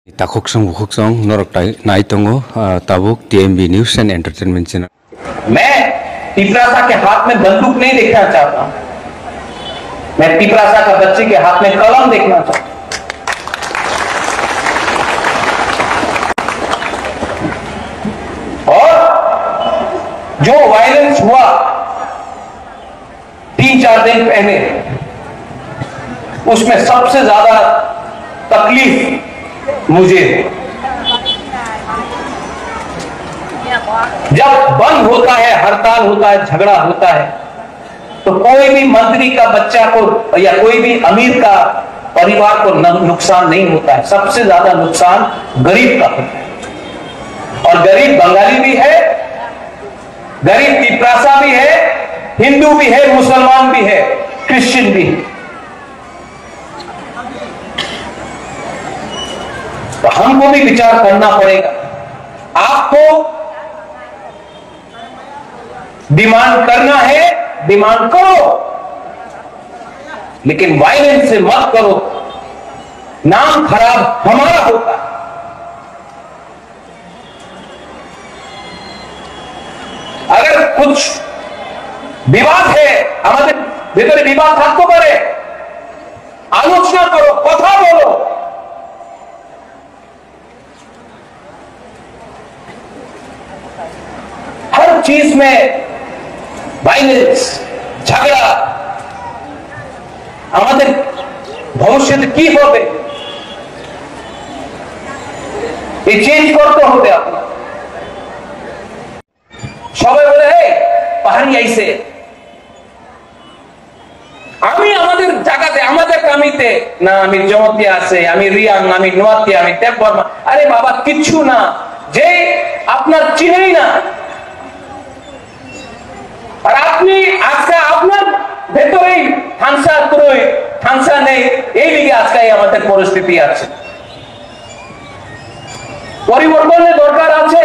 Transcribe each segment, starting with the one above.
Takoksong bukoksong norok naitongo tabuk TMB News and Entertainment Channel। मैं तिपरासा के हाथ में बंदूक नहीं देखना चाहता, मैं तिपरासा का बच्चे के हाथ में कलम देखना चाहता हूं। और जो वायलेंस हुआ 3-4 दिन पहले, उसमें सबसे ज्यादा तकलीफ मुझे जब बंद होता है, हड़ताल होता है, झगड़ा होता है, तो कोई भी मंत्री का बच्चा को या कोई भी अमीर का परिवार को नुकसान नहीं होता है। सबसे ज्यादा नुकसान गरीब का होता है। और गरीब बंगाली भी है, गरीब तिपरासा भी है, हिंदू भी है, मुसलमान भी है, क्रिश्चियन भी है। तो हमको भी विचार करना पड़ेगा। आपको डिमांड करना है, डिमांड करो, लेकिन वायलेंस से मत करो, नाम खराब हमारा होता है। अगर कुछ विवाद है, हमारे भीतर विवाद থাকতে পারে, आलोचना करो, কথা बोलो, हर चीज में वायलेंस, झगड़ा, আমাদের ভবিষ্যতে কি হবে এই চেঞ্জ করতে হবে। আপনার সবাই বলে এই পাহাড়ি আইছে, আমি আমাদের জায়গাতে, আমাদের কামিতে না, আমি জমতে আছে, আমি রিয়াং, আমি নোয়াতে, আমি দেববর্মা। আরে বাবা, কিচ্ছু না, যে আপনার চিনেই না, আর আপনি আজকে আপনার ভেতরেই ঠান্সা নেই, এই দিকে আজকে আমাদের পরিস্থিতি আছে। পরিবর্তনের দরকার আছে,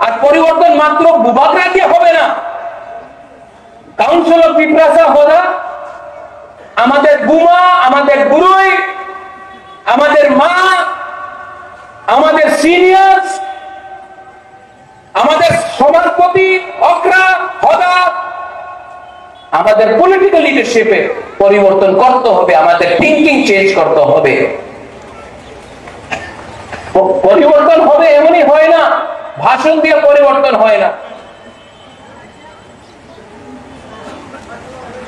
আর পরিবর্তন মাত্র বুবাকরা দিয়ে হবে না। কাউন্সিল অফ তিপরাসা হোদা আমাদের বুমা, আমাদের গুরুই, আমাদের মা, আমাদের সিনিয়র্স, আমাদের সমাজপতি অগ্রা হদা, আমাদের পলিটিক্যাল লিডারশিপে পরিবর্তন করতে হবে, আমাদের থিঙ্কিং চেঞ্জ করতে হবে। পরিবর্তন হবে এমনই হয় না, ভাষণ দিয়ে পরিবর্তন হয় না।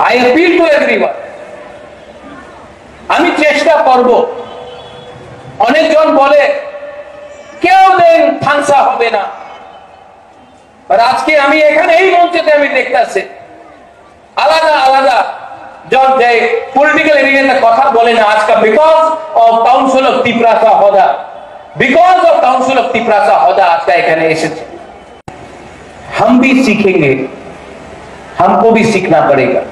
আই অ্যাপিল টু এভরিওয়ান, আমি চেষ্টা করব। অনেকজন বলে কেউ দিন থানসা হবে না, আর আজকে আমি এখানে এই মঞ্চেতে আমি দেখতেছি আলাদা আলাদা যে পলিটিক্যাল এরিয়াতে কথা বলে না আজকে, because of council of Tiprasa Hoda, because of council of Tiprasa Hoda आज का एखाने एसेছে। हम भी सीखेंगे, हमको भी सीखना पड़ेगा।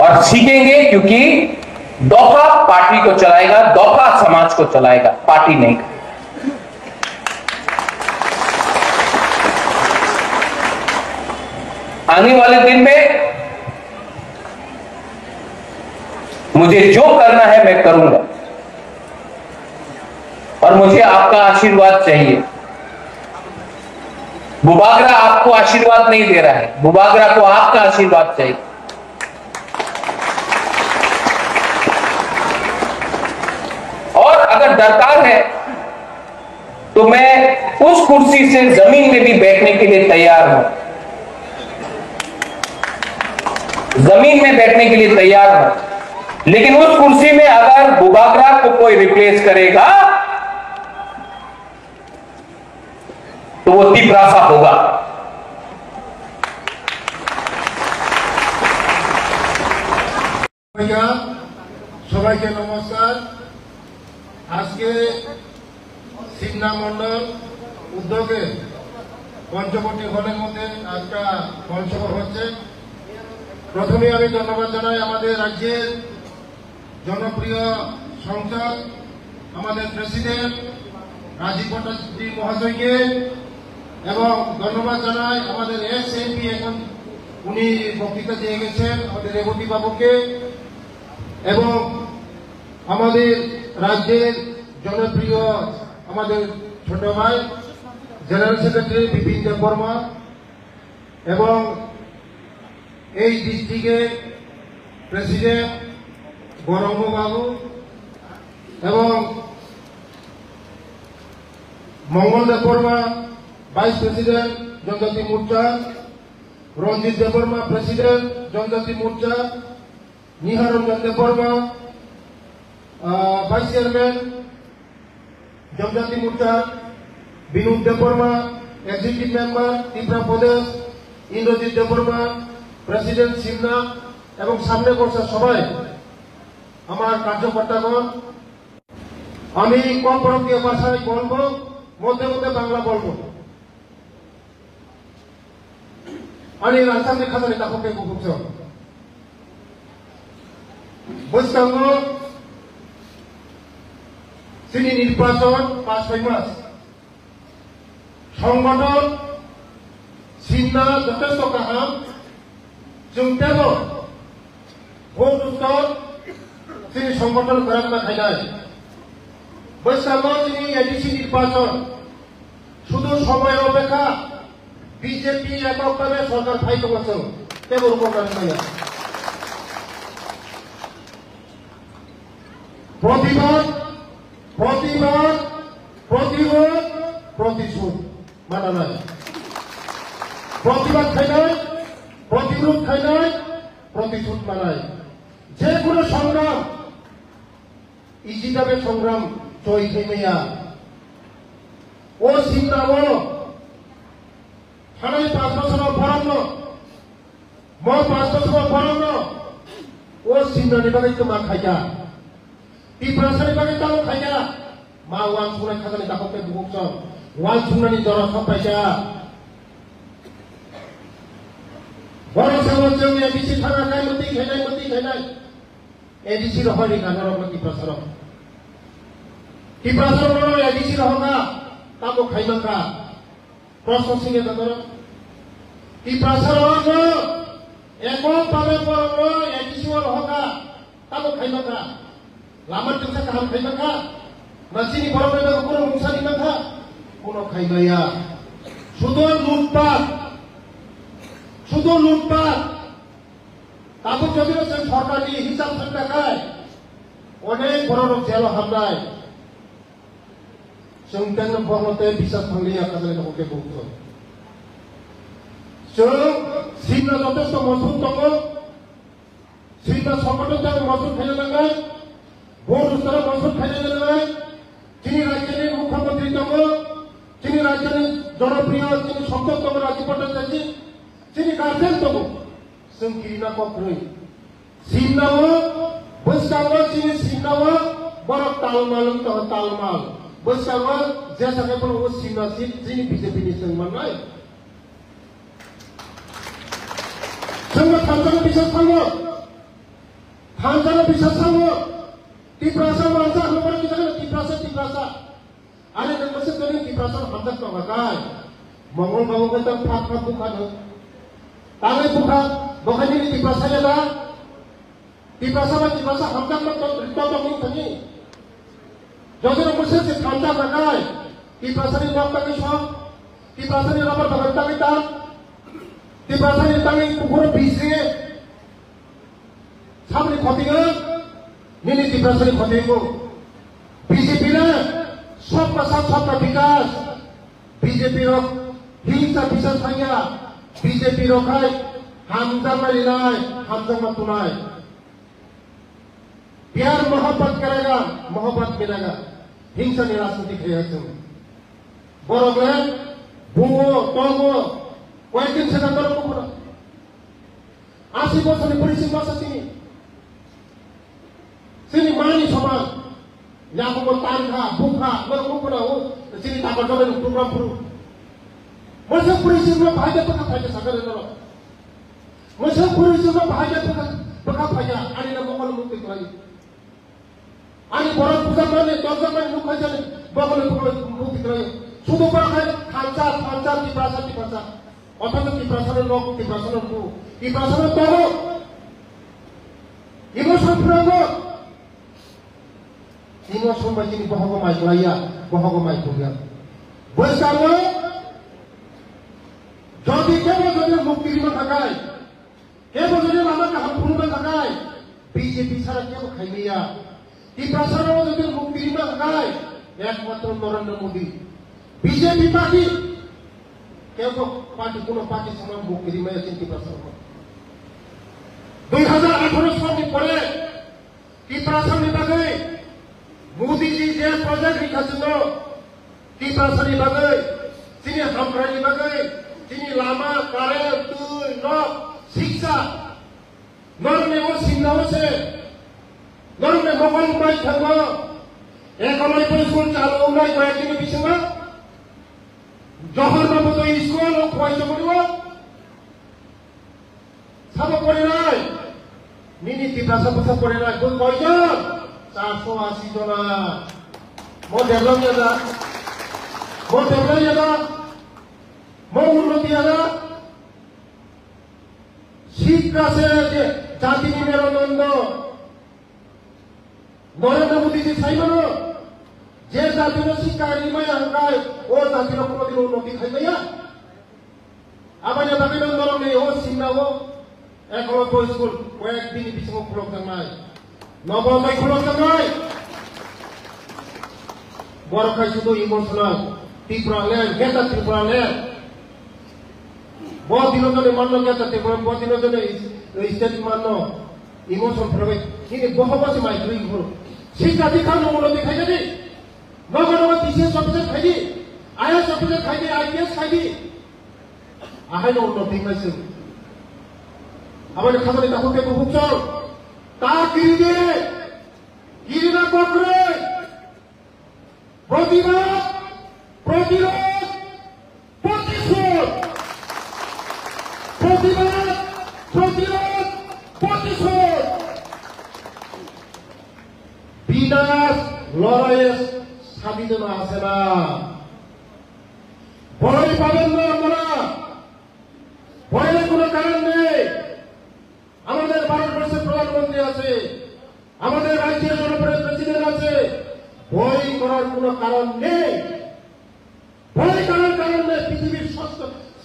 और सीखेंगे क्योंकि दफा पार्टी को चलाएगा, दफा समाज को चलाएगा, पार्टी नहीं। आने वाले दिन में मुझे जो करना है मैं करूंगा, और मुझे आपका आशीर्वाद चाहिए। बुबागरा आपको आशीर्वाद नहीं दे रहा है, बुबागरा को आपका आशीर्वाद चाहिए। और अगर दरकार है तो मैं उस कुर्सी से जमीन में भी बैठने के लिए तैयार हूं, जमीन में बैठने के लिए तैयार हूं। लेकिन उस कुर्सी में अगर बुबागरा को कोई रिप्लेस करेगा तो वो तिपरासा होगा। সবাইকে নমস্কার। আজকে সিগনা মন্ডল উদ্যোগে পঞ্চবটি হলের মধ্যে একটা মঞ্চসভা হচ্ছে। প্রথমে আমি ধন্যবাদ জানাই আমাদের রাজ্যের জনপ্রিয় সংসদ, আমাদের প্রেসিডেন্ট রাজীব ভট্টাচার্য মহাশয়কে, এবং ধন্যবাদ জানাই আমাদের এস এমপি এখন উনি বক্তৃতা দিয়ে গেছেন আমাদের রেবতী বাবুকে, এবং আমাদের রাজ্যের জনপ্রিয় আমাদের ছোট ভাই জেনারেল সেক্রেটারি বিপিন দেববর্মা, এবং এই ডিস্ট্রিক্টের প্রেসিডেন্ট গৌরঙ্গ বাবু, এবং মঙ্গল দেববর্মা ভাইস প্রেসিডেন্ট জনজাতি মোর্চা, রঞ্জিত দেববর্মা প্রেসিডেন্ট জনজাতি মোর্চা, নিহারঞ্জন দেববর্মা ভাইস চেয়ারম্যান জনজাতি মোর্চা, বিনোদ দেববর্মা এক্সিকিউটিভ মেম্বার ত্রিপুরা প্রদেশ, ইন্দ্রজিৎ দেববর্মা প্রেসিডেন্ট সিমনা, এবং সামনে বসা সবাই আমার কার্যকর্তাগণ। আমি কম ভারতীয় ভাষায় বলবো, মধ্যে মধ্যে বাংলা বলবো। আমি রাজধানী খাতানি তাকে বুঝছ বৈশাখ তিনি নির্বাচন 5-6 মাস সংগঠন সিন্না যথেষ্ট কাহাম जों तेबो भोट उत्सव তিনি সংগঠন করার না খাইনাই বৈশাখ তিনি এডিসি নির্বাচন শুধু সময় অপেক্ষা বিজেপি এককভাবে সরকার ফাইট করছে তেবো উপকার খাইয়া প্রতিবাদ প্রতিবাদ প্রতিরোধ প্রতিশোধ মানা নাই প্রতিবাদ খাইনাই প্রতিরোধ খাইনাই প্রতিশোধ মানায় যে কোনো সংগ্রাম ইজিটাবে সংগ্রাম জয় খেমেয়া ও সিন্দাম থানায় 5 বছর পড়ান ম 5 বছর পড়ান ও সিন্দানি বাগে তো মা খাইয়া ত্রিপুরাসানি বাগে তাও খাইয়া মা ওয়ান সুনাই খাজানি দাখতে বুকছ ওয়ান সুনানি জরা সব পাইয়া বড় সমাজে এডিসি থানা কাইমতি খেলাই এডিসি রহনি গানর ত্রিপুরাসার এডিসি রহনা তাবো খাইমাকা প্রশ্ন সিংহে দাদর ত্রিপুরাসার এককভাবে বড় এডিসি রহকা তাবো খাইমাকা লামার টিমসা কাহাম খাইমাকা মাসিনি বড় বেলা কোনো মুসানি মাখা কোনো খাইমাইয়া শুধু লুটপাট তারপর যদি সরকার নিয়ে হিসাব দেখায় অনেক বড় লোক জেল হামলায় जों बरमते বিশ্বাস ভাঙলিয়া কাজলে নকে বলতো जों সিনা যথেষ্ট মজবুত দङ সিনা সংগঠনটা মজবুত খাইলে নাঙ্গাই ভোট উত্তর মজবুত খাইলে নাঙ্গাই যিনি রাজ্যের মুখ্যমন্ত্রী দङ যিনি রাজ্যের জনপ্রিয় যিনি সপ্তম রাজ্যপাল চাইছি যিনি গার্জেন দङ जों गिरिना कख्रै सिनाव बैसाव যিনি सिनाव बरफ तालमाल तो तालमाल बैसाव जेसाके पण वो सिना सिन যিনি बीजेपी नि संगमाननाय जों थांजानो बिसास थांगो टिप्रासा मानसा हमर किसानो टिप्रासा आरे नों मसे तनि टिप्रासा हमदा तगाय मंगल बाबू को तक फाक बुखानो ताले बुखा बखानि टिप्रासा यादा टिप्रासा हमदा तो नहीं थनी जदि मसे से थांजा तगाय टिप्रासा नि नाम तक सो टिप्रासा नि रबर बगता के ता टिप्रासा नि तांगे पुकुर बिसे सामने खतिगो निनि टिप्रासा नि खतिगो बीजेपी ने सबका साथ सबका विकास बीजेपी रो हिंसा विशेष थांगा बीजेपी रो खाय हमजा मलिनाय हमजा मतुनाय प्यार मोहब्बत करेगा मोहब्बत मिलेगा हिंसा नि राजनीति खेयाछों बरगले बुङो तङो कयदिन से नगर पुकुर 80 বছরের পরিচিত ভাষা তিনি মানি সমাজ याको तानखा बुखा मरमुकुना हो सिनि तापर जबे प्रोग्राम पुरु मसे पुरिसिनो भागे पका फाइजा सागरे न मसे पुरिसिनो भागे पका फाइजा अनि न मकल मुक्ति कराई अनि बरफ पूजा माने दर्जा माने मुख खाइजाले बगल मुक्ति कराई सुदो पर खाइ खांचा ती भाषा অথচ টিপ্রাসনের লোক টিপ্রাসনের কু টিপ্রাসনের তব ইমোশন ফ্রেম ইমোশন বাজিনি বহগমাই লাইয়া বহগমাই তুগা বৈশাখ যদি কেবল যদি মুক্তি দিব থাকায় কেবল যদি আমাকে হামফুলবে থাকায় বিজেপি ছাড়া কেউ খাইমিয়া টিপ্রাসনেও যদি মুক্তি দিব থাকায় একমাত্র নরেন্দ্র মোদী বিজেপি পার্টি কেউ পার্টি কোন পার্টির সঙ্গে মুক্তি দিব টিপ্রাসন 2018 সালের পরে টিপ্রাসন বিভাগে মোদীজি যে প্রজেক্ট লিখেছিল টিপ্রাসন বিভাগে তিনি হামফ্রা বিভাগে তিনি লামা কারেন্ট তুই নক শিক্ষা নরমে ও সিংহাসে নরমে মোবাইল পাই থাকবো একমাই পরিষ্কার চালু নাই কয়েকদিন বিছানা জহর বাবু তো স্কুল ও পয়সা করিব সাব করে নাই নিনি টিপ্রাসন পয়সা করে নাই কোন কয়জন 480 জন মো ডেভেলপ জানা মো উন্নতি জানা শিক্ষাছে যে জাতি নিবেদন নরেন্দ্র মোদীজি চাইবেন যে জাতির শিক্ষা নিমাই আঙ্কায় ও জাতির কোনোদিন উন্নতি খাইবাইয়া আবার জাতির নরমে ও সিংনাও একলব্য স্কুল কয়েকদিন পিছনে খোলক নাই নবমাই খোলক নাই বড় খাই শুধু ইমোশনাল ত্রিপুরাল্যান্ড গেতা ত্রিপুরাল্যান্ড बहुत दिनों जने मानना क्या करते हैं बहुत दिनों जने स्टेट मानना इमोशन प्रवेश ये बहुत से माइक्रो इमोशन शिक्षा दिखा नो बोलो दिखाई दे नगरवा तीसरे ऑफिसर खाई दी आईएएस ऑफिसर खाई दी आईपीएस खाई दी आहाय नो उन्नति मैसे हमारे खबर देखो के बहुत चल ता गिरिजे गिरिना कोकरे प्रतिरोध प्रतिरोध प्रतिशोध প্রতিবাদ প্রতিরোধ প্রতিশোধ বিনাশ লড়াইয়ে স্বাধীনতা আসে না ভয় পাবেন না আমরা ভয়ের কোনো কারণ নেই আমাদের ভারতবর্ষের প্রধানমন্ত্রী আছে আমাদের রাজ্যের জনপ্রিয় প্রেসিডেন্ট আছে ভয় করার কোনো কারণ নেই ভয় করার কারণ নেই পৃথিবীর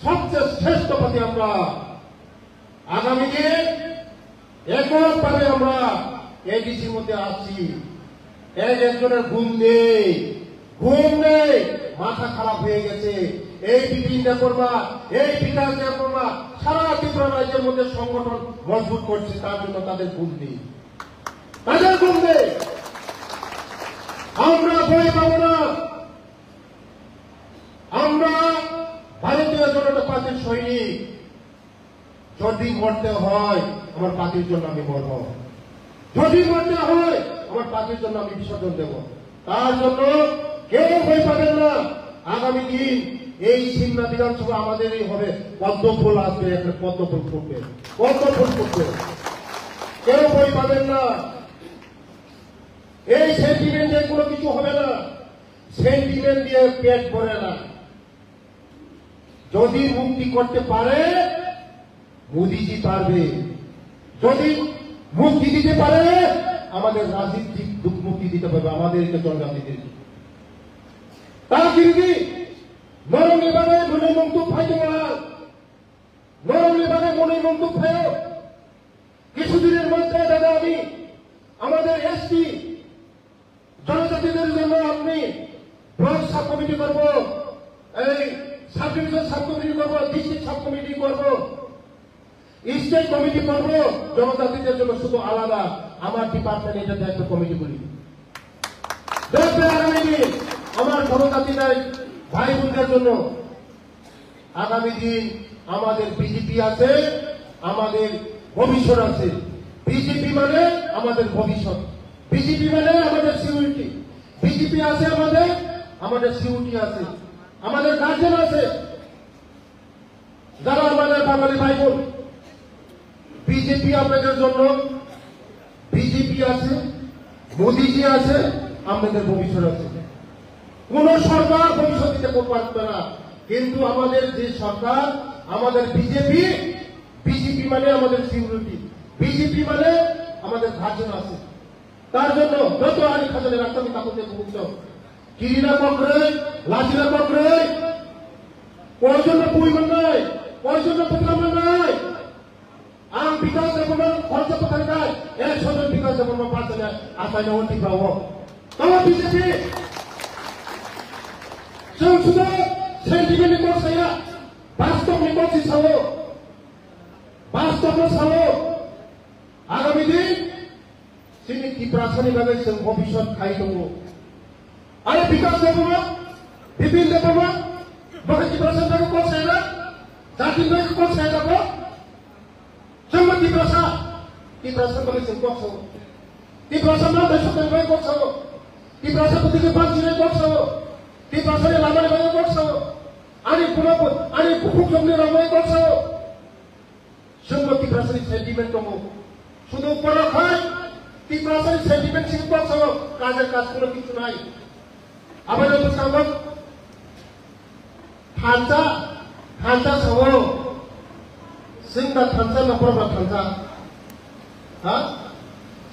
সবচেয়ে শ্রেষ্ঠ পথে আমরা আগামী দিন এককভাবে আমরা এডিসির মধ্যে আসছি একজনের ঘুম নেই মাথা খারাপ হয়ে গেছে এই বিপিনটা করবা এই বিকাশটা করবা সারা ত্রিপুরা রাজ্যের মধ্যে সংগঠন মজবুত করছে তার জন্য তাদের ঘুম নেই আমরা ভয় পাবো না আমরা ভারতীয় জনতা পার্টির সৈনিক যদি মরতে হয় আমার পার্টির জন্য আমি মরব যদি মরতে হয় আমার পার্টির জন্য আমি বিসর্জন দেব তার জন্য কেউ ভয় পাবেন না আগামী দিন এই সিমনা বিধানসভা আমাদেরই হবে পদ্মফুল আসবে একটা পদ্মফুল ফুটবে কেউ ভয় পাবেন না এই সেন্টিমেন্টে কোনো কিছু হবে না সেন্টিমেন্ট দিয়ে পেট ভরে না যদি মুক্তি করতে পারে মোদীজি পারবে যদি মুক্তি দিতে পারে আমাদের রাজনীতিক মুক্তি দিতে পারবে আমাদের জনজাতিদের তারা কিন্তু নরম বিভাগে মনে মন্তব্য ফাইতে নরম বিভাগে মনে মন্তব্য ফাই কিছুদিনের মধ্যে দাদা আমি আমাদের এসটি জনজাতিদের জন্য আপনি ব্লক সাব কমিটি করবো এই সাব ডিভিশন সাব কমিটি করবো ডিস্ট্রিক্ট সাব কমিটি করবো স্টেট কমিটি করবো জনজাতিদের জন্য শুধু আলাদা আমার ডিপার্টমেন্ট এটা একটা কমিটি করি দেখবে আগামী দিন আমার জনজাতিদের ভাই বোনদের জন্য আগামী দিন আমাদের বিজেপি আছে আমাদের ভবিষ্যৎ আছে বিজেপি মানে আমাদের ভবিষ্যৎ বিজেপি মানে আমাদের সিকিউরিটি বিজেপি আছে আমাদের সিকিউরিটি আছে আমাদের গার্জেন আছে যারা আমাদের বাঙালি ভাই বোন বিজেপি আপনাদের জন্য বিজেপি আছে মোদীজি আছে আমাদের ভবিষ্যৎ আছে কোন সরকার ভবিষ্যৎ দিতে পারবে না কিন্তু আমাদের যে সরকার আমাদের বিজেপি, বিজেপি মানে আমাদের সিকিউরিটি, বিজেপি মানে আমাদের ভার্জন আছে। তার জন্য যত আলী খাজানের আসামি কাকুতে মুক্ত কিরিনা পকড়ে লাজিনা পকড়ে কয়জন্য পরিমাণ নাই, কয়জন্য প্রতিমান নাই। আম বিকাশ দেবনা খরচ কোথায় যায় 100 জন বিকাশ দেবনা পাঁচ না আসায় না অতি পাবো। তোমার বিজেপি সংসদ সেন্টিমেন্ট করছে না, বাস্তব নির্বাচন ছাড়ো, বাস্তব ছাড়ো। আগামী দিন তিনি কি প্রাথমিকভাবে ভবিষ্যৎ খাই দেবো। আরে বিকাশ দেবো না, বিপিন দেবো না, বাকি প্রশাসন করছে না, জাতির ভাইকে করছে যাবো semua diperasa kami kuasa, diperasa mana besok yang baik kuasa, diperasa ketika banjir kuasa, diperasa yang lama yang baik kuasa, ani pun, ani pupuk yang ramai kuasa, semua diperasa di sentimen kamu, sudah pernah kai, diperasa di sentimen sih kuasa, kajar kasih kita naik, apa yang bersama, hantar semua. Sehingga tansa na pura tansa, ha?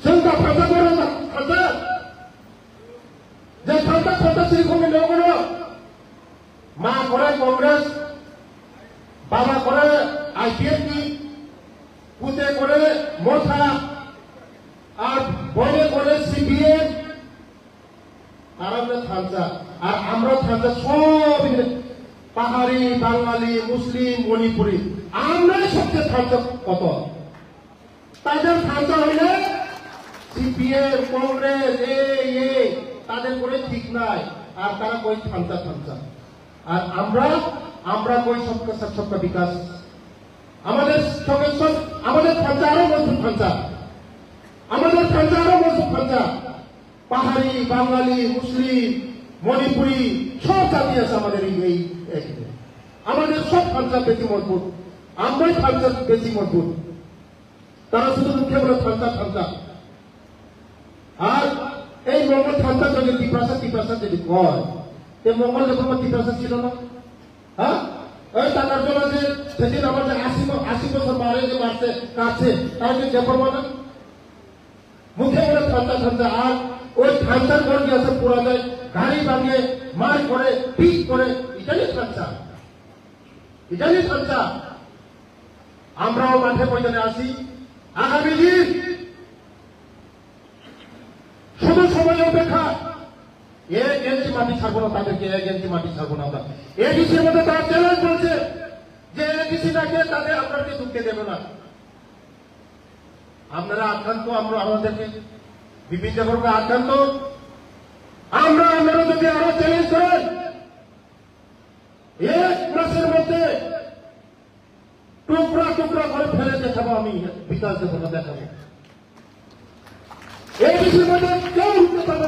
Sehingga tansa pura tansa, jadi tansa sih kami logo, mah korai Kongres, baba korai IPF, putih korai Motha, boleh korai CPN, aramnya tansa, amra tansa semua ini. পাহাড়ি, বাঙালি, মুসলিম, মণিপুরি আমরাই সবচেয়ে third কত তাদের third হইলে CPM Congress তাদের করে ঠিক নাই আর তারা কই থামচা আর আমরা কই সবকা বিকাশ আমাদের সঙ্গে আমাদের থামচা আরো মজবুত থামচা আমাদের থামচা আরো মজবুত থামচা পাহাড়ি, বাঙালি, মুসলিম, মণিপুরি সব জাতি আছে আমাদের এই আমাদের সব থামচা বেশি মজবুত, আমরাই থামচা বেশি মজবুত। তারা শুধু মুখে বলে থামচা আর এই মঙ্গল থামচা যদি তিপ্রাসা যদি কয় এই মঙ্গল যখন তিপ্রাসা ছিল না, হ্যাঁ ওই টাকার জন্য যে সেদিন আমাদের 80 বছর মারে যে মারছে কাছে তার যে ব্যাপার না মুখে বলে থামচা আর ওই থামচার পর কি আছে পুরা যায় গাড়ি ভাঙে মার করে পিট করে এটাই থামচা। আমরাও মাঠে ময়দানে আসি আগামী দিন শুধু সময় অপেক্ষা, 1 ইঞ্চি মাটি ছাড়বো না তাদেরকে, 1 ইঞ্চি মাটি ছাড়বো না আমরা। এডিসির মধ্যে তারা চ্যালেঞ্জ বলছে যে এডিসিটাকে তাদের আপনাকে ঢুকতে দেবে না। আপনারা আক্রান্ত, আমরা আমাদেরকে বিভিন্ন প্রকার আক্রান্ত, আপনারা যদি আরো চ্যালেঞ্জ করেন 1 মাসের মধ্যে টুকরা করে ফেলে দেখাবো, আমি বিকাশ দেবো না দেখাবো। এই বিষয়ের মধ্যে কেউ উঠতে পারবে